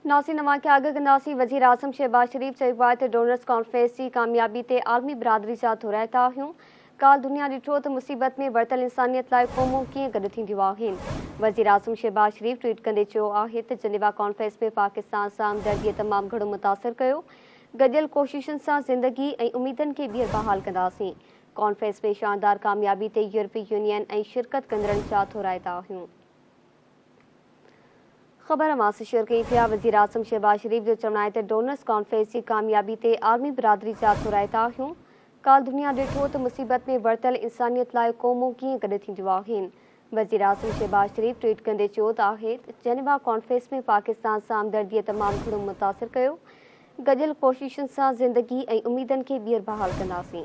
नासी नवा के आगे गंदासी वजीर आजम शहबाज शरीफ चई डोनर्स कॉन्फ्रेंस की कामयाबी ते आलमी बरादरी जा थोराइता आहियूं। काल दुनिया ॾिठो त मुसीबत में वरतल इंसानियत लाइ क़ौमूं कीअं गॾु थींदियूं आहिनि। वजीर आजम शहबाज शरीफ ट्वीट कंदे चयो आहे त जेनेवा कॉन्फ्रेंस में पाकिस्तान सां हमदर्दीअ तमामु घणो मुतासिर कयो। गॾियल कोशिशुनि सां ज़िंदगी ऐं उमीदनि खे ॿीहर बहाल कंदासीं। कॉन्फ्रेंस में शानदार कामयाबी ते यूरोपीय यूनियन ऐं शिरकत कंदड़नि जा थोराइता आहियूं। खबर मां से शेयर कई पिया। वजीर आजम शहबाज शरीफ जो चवणु आहे त डोनर्स कॉन्फ्रेंस की कामयाबी ते आलमी बरादरी जा थोराइता आहियूं। काल दुनिया ॾिठो त मुसीबत में वरतल इंसानियत लाइ क़ौमूं कीअं गॾु थींदियूं आहिनि। वजीर आजम शहबाज शरीफ ट्वीट कंदे चयो आहे त जेनेवा कॉन्फ्रेंस में पाकिस्तान सां हमदर्दीअ तमामु घणो मुतासिर कयो। गॾियल कोशिशुनि सां ज़िंदगी ऐं उमीदनि खे ॿीहर बहाल कंदासीं।